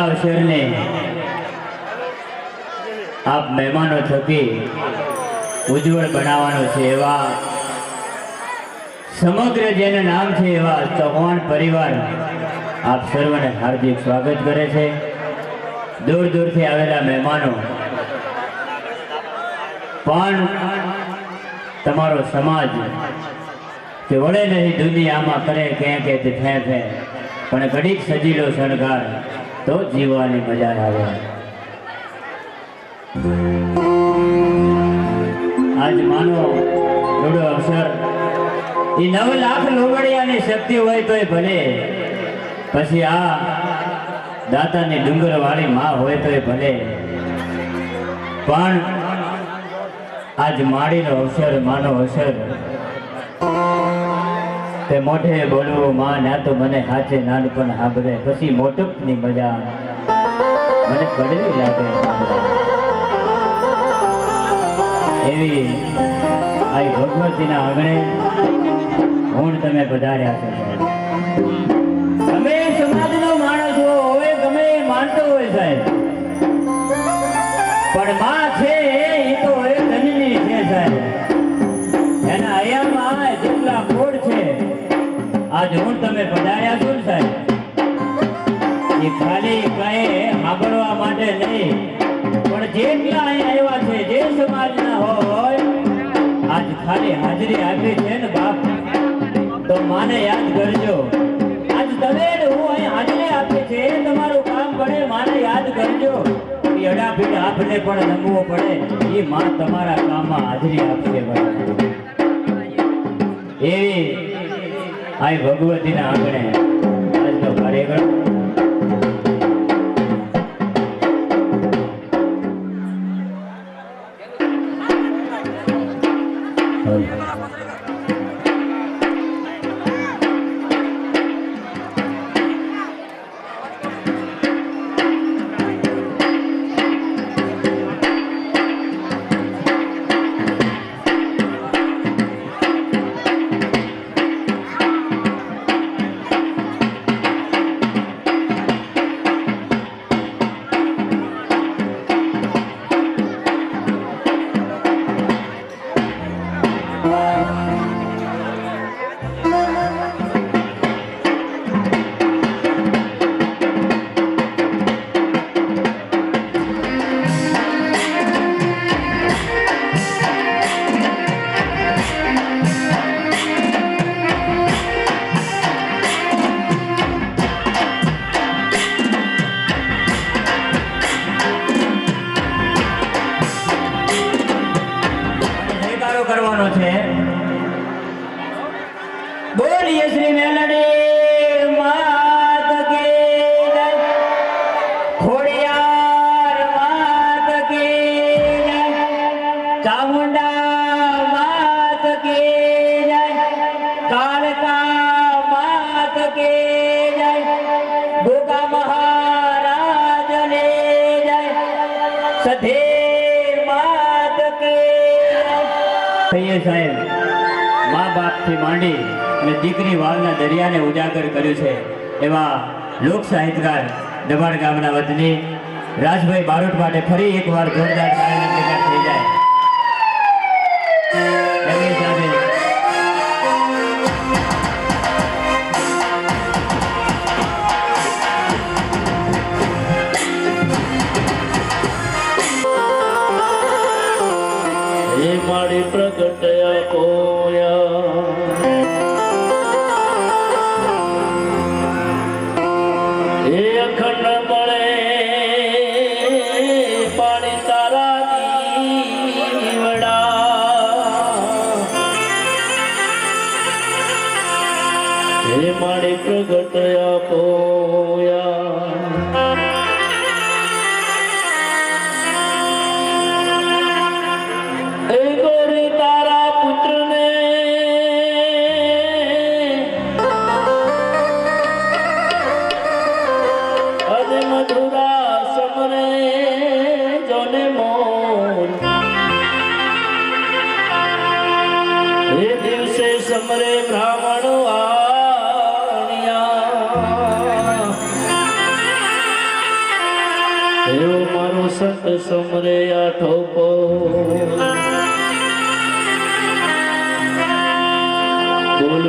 અવસરને આપ મહેમાનો થકી ઉજ્જવળ બનાવવાનો છે એવા સમગ્ર જેનું નામ છે એવા ચૌહાણ પરિવાર આપ સર્વને હાર્દિક સ્વાગત કરે છે। દૂર દૂરથી આવેલા મહેમાનો પણ તમારો સમાજ કે વળે નહીં દુનિયામાં કરે કે ફે ફે પણ ઘડીક સજીલો શણગાર તો જીવવાની મજા આવે। આજ માનો રૂડો અવસર એ 9 લાખ લોગડિયાની શક્તિ હોય તોય ભલે, પછી આ દાતાની ડુંગર વાળી માં હોય તોય ભલે, પણ આજ માડીનો અવસર માનો અવસર તે મોઢે બોલવું માં ના તો મને હાચે નાનપણ સાંભળે પછી મોટપની મજા મને કડવી લાગે। એવી આ ભગવતીના આંગણે હું તમે પધાર્યા છો। ગમે સમાજનો માણસ હોય ગમે માનતો હોય સાહેબ, પણ માં છે એ તો એક ધનની છે સાહેબ। એના આયામાં જેટલા કોડ છે આજ હું તમે પધાર્યા છો સાહેબ, એ ખાલી કઈ સાંભળવા માટે નહીં, પણ જેટલા અહીંયા આવ્યા છે જે સમાજના હોય આજ ખાલી હાજરી આપી છે ને બાપ, તો માને યાદ કરજો। આજ તમે હું અહીં હાજરી આપી છે તમારું કામ પડે માને યાદ કરજો। અડાપીડ આપને પણ નમવો પડે એ માં તમારા કામમાં હાજરી આપશે। એવી આ ભગવતીના આંગણે આજનો કાર્યક્રમ કરવાનો છે। બોલીએ શ્રી મેલડી માત કી જય, ખોડિયાર માત કી જય, ચામુંડા માત કી જય, કાળકા માત કી જય, ગોગા મહારાજની જય, સધીર માત કી સાહેબ। મા બાપથી માંડી અને દીકરી વાલના દરિયાને ઉજાગર કર્યું છે એવા લોક સાહિત્યકાર દબાણ ગામના વતની રાજભાઈ બારોટ માટે ફરી એકવાર જોરદાર તાળીના ભેગા થઈ જાય। એમની સાથે મારી પ્રગટયા કોયા એ અખંડ મળે પાણી તારા દીવડા એ મારી પ્રગટયા કોયા સમરે બ્રાહ્મણો આણ્યા એવો મારો સંત સમરે આઠો બોલ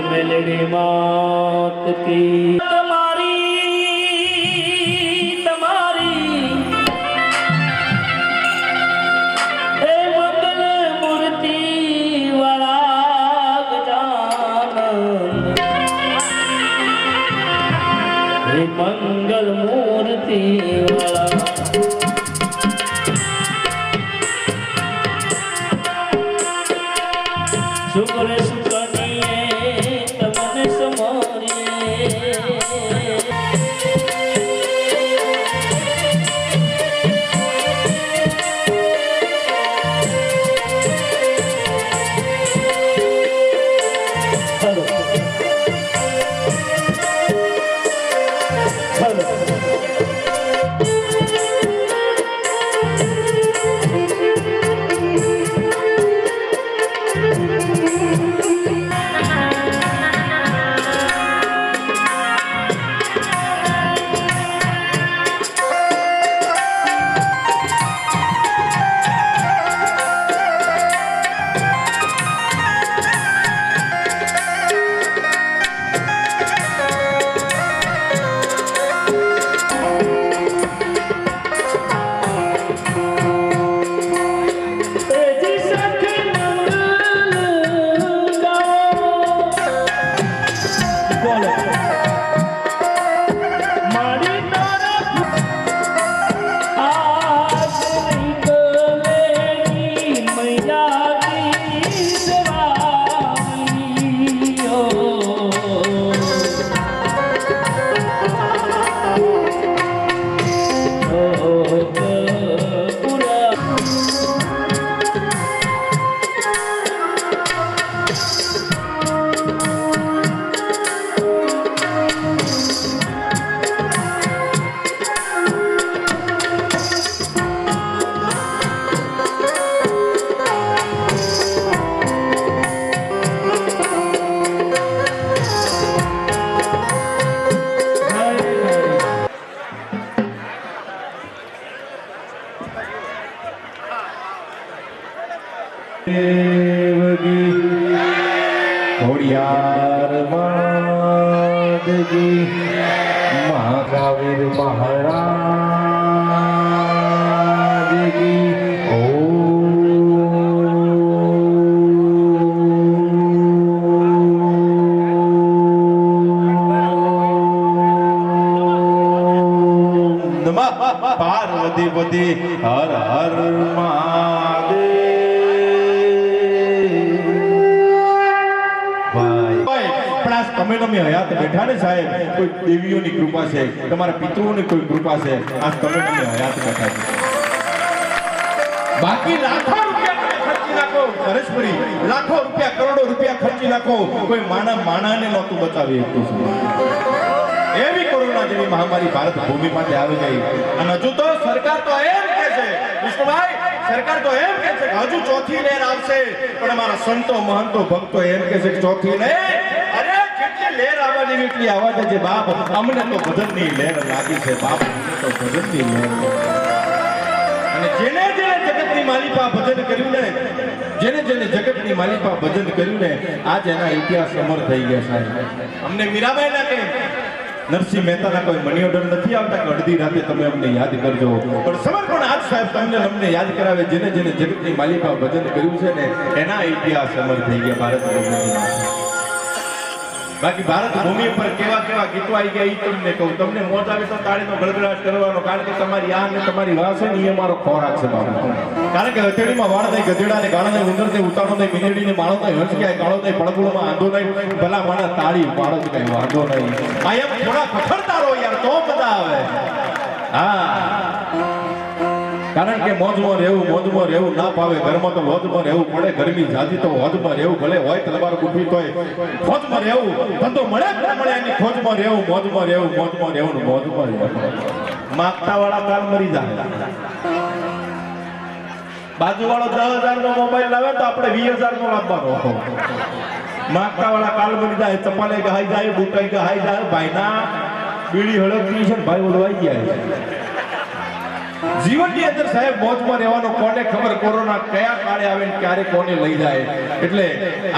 મેલડી માત કી તમારી એ મંગલ મૂર્તિ વાળા ગજાનન હે મંગલ મૂર્તિ વાળા શુક્ર શુક્રનીએ તમને સમરીએ ઘોડિયાર માદજી મહાકાવીર મહારાજજી પાર્વતી પતિ હર હર તમે હયાત બેઠા ને સાહેબ, કોઈ દેવીઓની કૃપા છે, તમારા પિતૃઓની કોઈ કૃપા છે, આજ તમે હયાત બેઠા છો. બાકી લાખો રૂપિયા ખર્ચી નાખો પરેશપુરી, લાખો રૂપિયા કરોડો રૂપિયા ખર્ચી નાખો, કોઈ માણાને નહોતું બચાવી શકતું. એવી કોરોના જેવી મહામારી ભારત ભૂમિ માટે આવી ગઈ અને હજુ તો સરકાર તો એમ કહે છે, વિષ્ણુભાઈ, સરકાર તો એમ કહે છે કે હજુ ચોથી લહેર આવશે, પણ અમારા સંતો મહંતો ભક્તો એમ કહે છે કે ચોથી લહેર, અરે કેટલી લહેર આવવાની એટલી આવા છે બાપ, અમને તો ભજનની લહેર લાગી છે બાપ, તો ભજનની લહેર. અને જેને જગતની માલિકા ભજન કર્યું ને, જેને જગતની માલિકા ભજન કર્યું ને, આજ એના ઇતિહાસ અમર થઈ ગયા સાહેબ. અમને મીરાબાઈ ના કે નરસિંહ મહેતાના કોઈ મની ઓર્ડર નથી આવતા કે અડધી રાતે તમે અમને યાદ કરજો, પણ સમર્પણ આજ સાહેબ તમને અમને યાદ કરાવે, જેને જગતની માલિકા ભજન કર્યું છે ને, એના ઇતિહાસ અમર થઈ ગયા ભારત ભૂમિમાં. બાકી ભારત ભૂમિ પર કેવા કેવા ગીતો આવી ગયા એ તમને કહું. તમને મોજ આવે તો તાળીનો ગળગળાટ કરવાનો, કારણ કે તમારી આ ને તમારી વાસ છે ને એ અમારો ખોરાક છે બાબુ. કારણ કે હથેળીમાં વાળ નહીં, ગધેડાને ગાળો નહીં, ઉંદર ને ઉતારો નહીં, મીંદડીને માળો નહીં, હંસ ક્યાંય ગાળો નહીં, પડગુળમાં આંધો નહીં, ભલા માણસ તાળી પાડો તો કઈ વાંધો નહીં. આ એમ થોડા પથરતા રહો યાર, તો મજા આવે. હા, કારણ કે મોજમાં રહેવું ના પાવે, ઘરમાં તો મોજમાં રહેવું પડે, ગરમી જાજી તો મોજમાં રહેવું, ભલે હોય તલવાર ગુઠી તોય મોજમાં રહેવું, ધંધો મળે ન મળે એની ખોજમાં રહેવું, મોજમાં રહેવું, મોજમાં રહેવું, મોજમાં રહેવું. માગતા વાળા કાલ મરી જાય. બાજુ વાળો 10,000 નો મોબાઈલ લાવે તો આપણે 20,000 નો લાવવાનો. માગતા વાળા કાલ મરી જાય, ચપ્પાલે ગહાઈ જાય, બુટાઈ ગહાઈ જાય, ભાઈના બીડી હળગતી છે ને ભાઈ ઓલવાઈ જાય. જીવનની અંદર સાહેબ મોજમાં રહેવાનો કોને ખબર કોરોના કયા કાળે આવે ને ક્યારે કોને લઈ જાય એટલે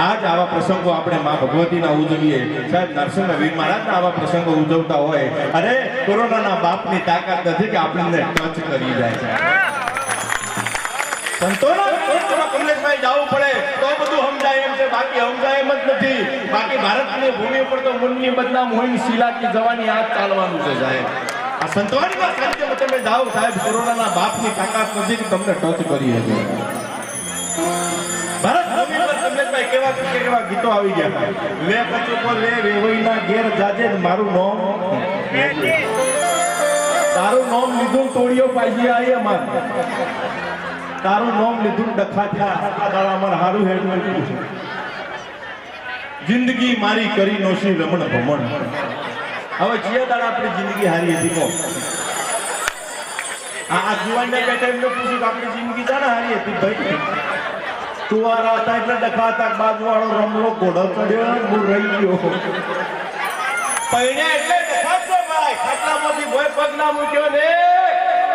આજ આવા પ્રસંગો આપણે માં ભગવતીના ઉજવીએ સાહેબ નરસિંહ વીર મહારાજના આવા પ્રસંગો ઉજવતા હોય અરે કોરોનાના બાપની તાકાત નથી કે આપણને ટચ કરી જાય સંતોના કમલેશભાઈ જવું પડે તો બધું સમજાય એમ છે બાકી સમજાય એમ જ નથી બાકી ભારતની ભૂમિ ઉપર તો મુનની બદનામ હોય શીલાકી જવાની આજ ચાલવાનું છે સાહેબ આ સંતવાણીના સાહિત્યમાં તમે જાઓ સાહેબ કોરોનાના બાપની તાકાત નથી કે તમને ટચ કરી શકે ભારત ભૂમિ પર કમલેશભાઈ કેવા ગીતો આવી ગયા લે કચો પર લે વેવઈના ઘેર જાજે મારું નામ તારું નામ લીધું તોડિયો પાછી આવી અમાર તારું નામ લીધું ડખા થયા દાડા અમાર હારું હેડવું જિંદગી મારી કરી નોશી રમણ ભમણ હવે જીયા દાડા આપણી જિંદગી હારી હતી કો આ જુવાનને બેઠા એમને પૂછ્યું કે આપણી જિંદગી જાણે હારી હતી ભાઈ તુવારા હતા એટલે ડખા હતા બાજુવાળો રમલો ઘોડો ચડ્યો હું રહી ગયો પૈણ્યા એટલે ડખા છો ભાઈ ખાટલામાંથી ભોય પગ ના મૂક્યો ને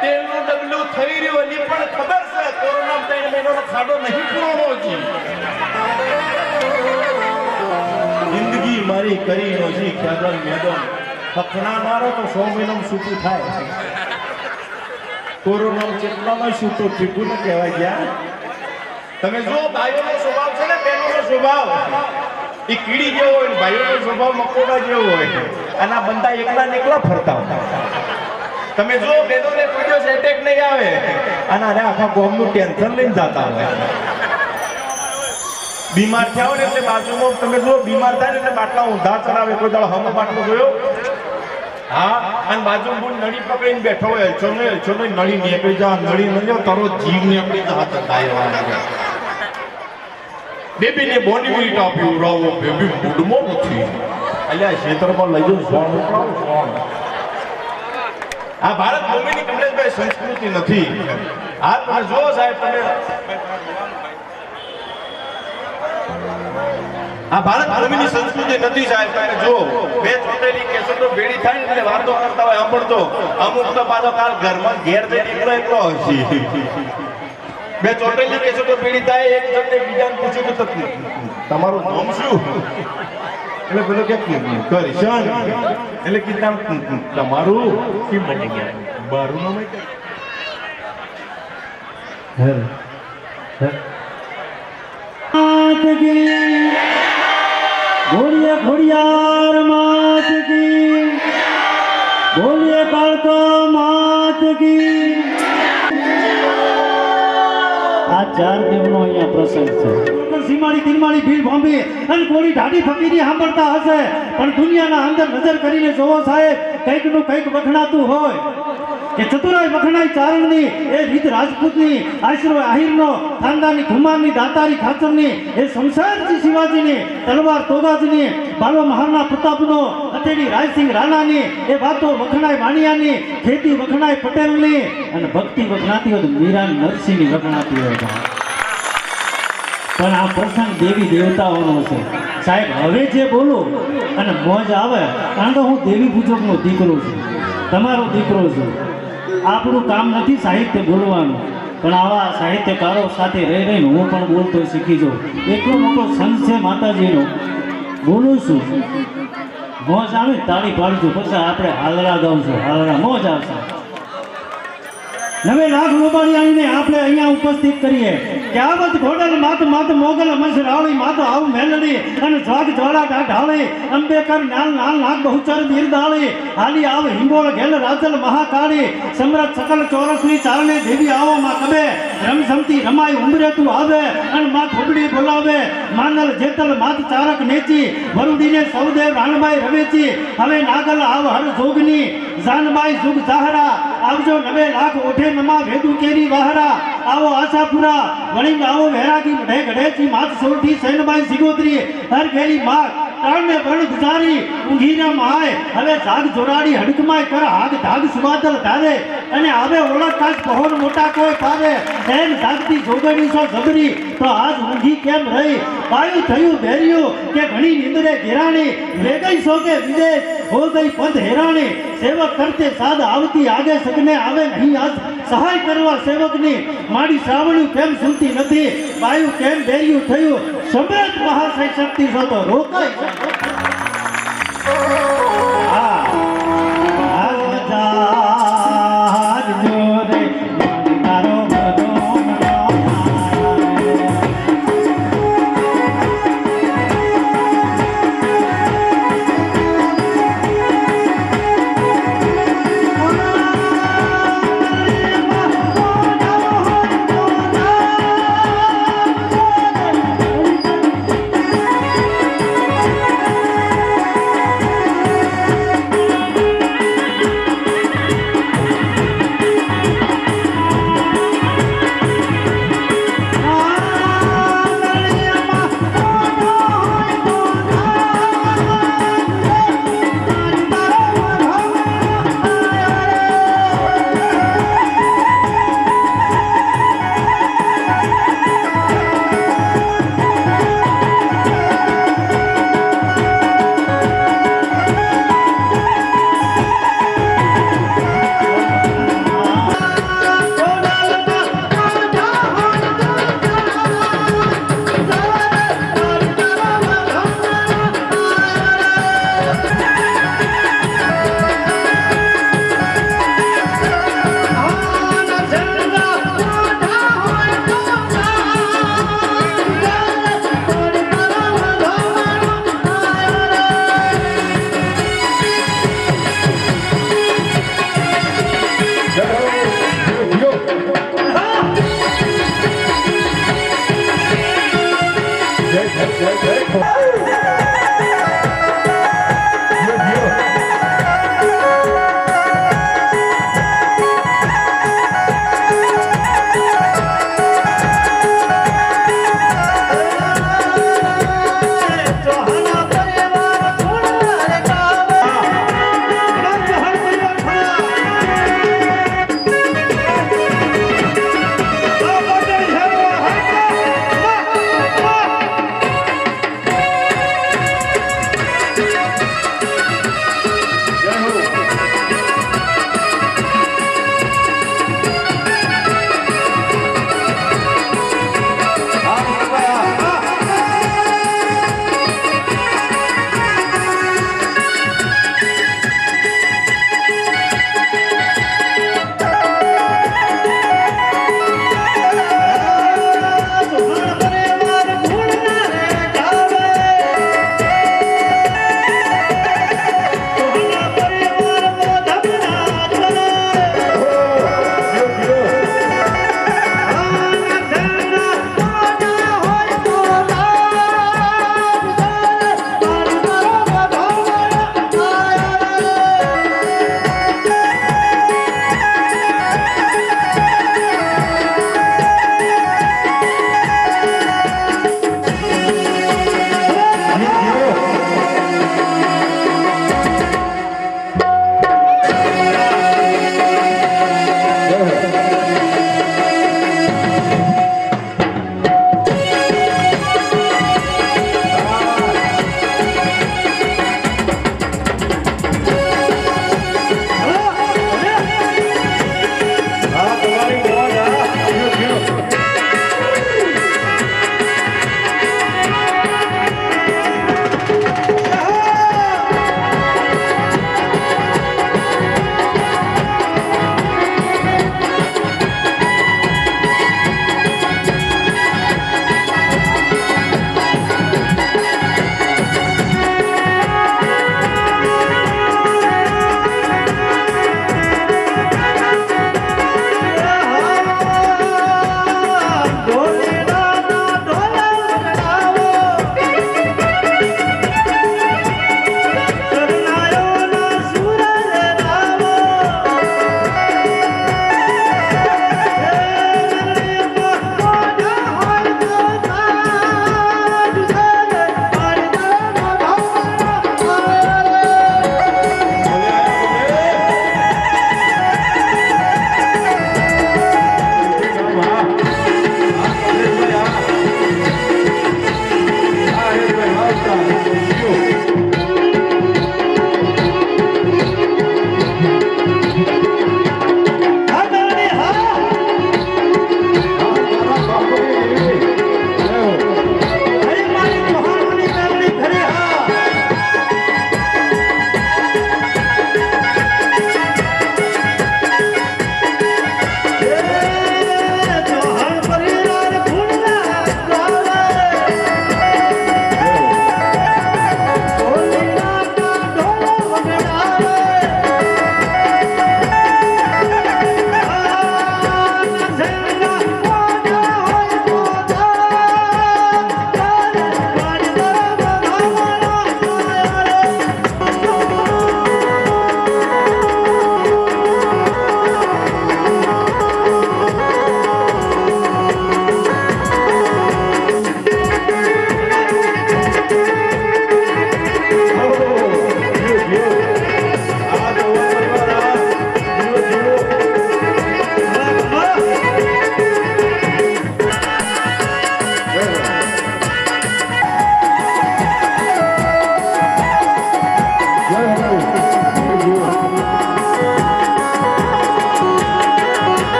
તેલનું ડબલું થઈ રહ્યું એની પણ ખબર છે કોરોના 3 મહિનાનો ખાડો નહીં પૂરો હજી જિંદગી મારી કરી નોશી ખ્યાદન મેદન પખણા મારો તો 100 મહિનામાં છૂટું થાય કોરોના કેટલામાં છૂટો ઠીકું ન કહેવાય ગયા તમે જો ભાઈઓનો સ્વભાવ છે ને બહેનોનો સ્વભાવ એ કીડી જેવો હોય ને ભાઈઓનો સ્વભાવ મકોડા જેવો હોય અને આ બંદા એકલા ને એકલા ફરતા હોય તમે જો બહેનોને કોઈ દિવસ એટેક નહીં આવે અને અરે આખા ગામનું ટેન્શન લઈને જતા હોય બીમાર થયા હોય ને એટલે બાજુમાં તમે જો બીમાર થાય ને એટલે બાટલા ઊંધા ચડાવે કોઈ દાડો હમ બાટલો જોયો હા અને બાજુમાં નળી પકડીને બેઠો હોય એલચો નળી નીકળી જા નળી ન લ્યો તારો જીવ નીકળી જા હાથ કાયવા લાગે બેબીને બોડી વીટ આપ્યું ઉડાવો બેબી મૂડમાં નથી અલ્યા ક્ષેત્રમાં લઈ જવું સોણ આ ભારત ભૂમિની કમલેશભાઈ સંસ્કૃતિ નથી આ તમે જો સાહેબ તમે આ ભારત ભૂમિની સંસ્કૃતિ નથી સાહેબ તમે જો બે ચોટેલી કેસેટો ભેડી થાય ને એટલે વાતો કરતા હોય સાંભળતો અમુક તો પાછો કાલ ઘરમાં ઘેર જઈને એકલો હશે બે ચોટેલી કેસેટો ભેડી થાય એક જણને બીજાને પૂછ્યું કે તમારું નામ શું એટલે પેલો કે કરશન એટલે કીધું તમારું કેમ બની ગયા મારું નામ બોલીએ ખોડિયાર માત કી બોલીએ કાળકા માત કી આ 4 દેવનો અહીંયા પ્રસંગ છે સીમાડી તીરમાળી ભીલ બોમ્બે અને કોળી ઢાડી ફકીરી સાંભળતા હશે પણ દુનિયાના અંદર નજર કરીને જોવો સાહેબ કંઈકનું કંઈક વખણાતું હોય કે ચતુરાઈ વખણાઈ ચારણની એ રીત રાજપૂતની આશરો આહિરનો ખાનદાની ખુમારની દાતારી ખાચરની એ શમશાદજી શિવાજીની તલવાર તોગાજની બાલો મહારાણા પ્રતાપનો અતેડી રાયસિંહ રાણાની એ વાતો વખણાઈ વાણિયાની ખેતી વખણાઈ પટેલની અને ભક્તિ વખણાતી હોય તો મીરા નરસિંહની વખણાતી હોય પણ આ પ્રસંગ દેવી દેવતાઓનો છે સાહેબ હવે જે બોલું અને મોજ આવે કારણ કે હું દેવી પૂજકનો દીકરો છું તમારો દીકરો છું આપણું કામ નથી સાહિત્ય બોલવાનું પણ આવા સાહિત્યકારો સાથે રહી રહીને હું પણ બોલતો શીખી જાઉં એટલો મોટો સંત છે માતાજીનો બોલું છું મોજ આવે તાળી પાડજો પછી આપણે હાલરા ગાવશું હાલરા મોજ આવશે નવે લાખ લોબાડી આવીને આપણે અહીંયા ઉપસ્થિત કરીએ કે આવત ઘોડલ માત માત મોગલ મસ રાવળી માત આવ મેલડી અને જાગ જ્વાળા ઢાળી અંબેકર નાલ નાલ નાગ બહુચર બિરદાળી હાલી આવ હિંગોળ ઘેલ રાજલ મહાકાળી સમ્રાટ સકલ ચોરસની ચારણે દેવી આવો માં કબે રમઝમતી રમાય ઉમરે તું આવે અને માં ખોબડી બોલાવે માનલ જેતલ માત ચારક નેચી વરુડીને સૌદેવ રાણબાઈ રવેચી હવે નાગલ આવ હર જોગની જાનબાઈ જુગ જાહરા આવજો નવે લાખ ઓઠે नमा વેદુ કેરી વાહરા આવો આશાપુરા વળીંગ આવો વેરાગી મઢે ગઢેચી માત સૌથી સૈનબાઈ સિગોત્રી હર ગેલી માગ પ્રાણને પ્રણ ગુજારી ઊંઘીને માય હવે જાગ જોડાડી હડકમાય કર હાગ ધાગ સુવાદલ ધારે અને હવે ઓળખાશ પહોર મોટા કોઈ પારે એમ જાગતી જોગણી છો જબરી તો આજ ઊંઘી કેમ રહી પાયું થયું બેર્યું કે ઘણી નિંદરે ઘેરાણી વેગઈ છો કે વિદેશ હો ગઈ પંથ હેરાણી સેવક કરતે સાદ આવતી આગે સગને આવે નહીં આજ સહાય કરવા સેવકની માડી શ્રાવણ્યું કેમ સુનતી નથી પાયું કેમ બેર્યું થયું સમૃદ્ધ મહાશય શક્તિ છો તો રોકાય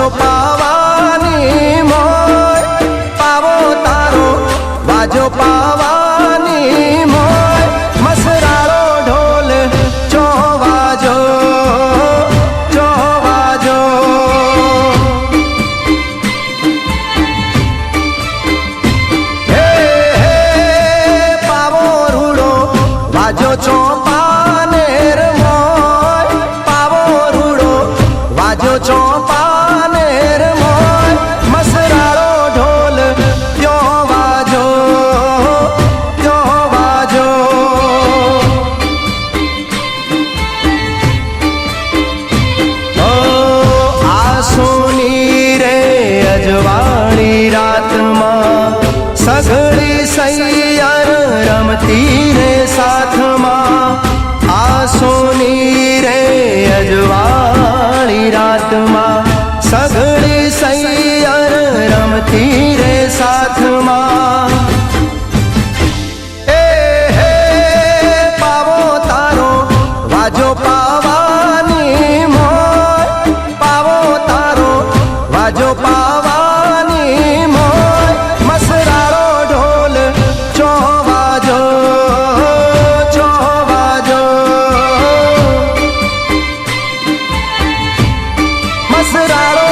વાજો પાવાની મોય પાવો તારો વાજો પાવાની મોય મસરાળો ઢોલ ચો વાજો હે હે પાવો રૂડો વાજો ચોપાનેર મોય પાવો રૂડો વાજો ચોપાનેર મોય મસરાળો ઢોલ ત્યો વાજો ઓ આ સોની રે અજવાળી રાતમાં સઘળી સૈયર રમતી રે સાથમાં આ સોની રે અજવાળી રાતમાં સઘળી સૈયર રમતી રે સાથમાં એ હે પાવો તારો વાજો પાવાની મોય પાવો તારો વાજો પાવાની મોય મસરાળો ઢોલ ચો વાજો મસરાળો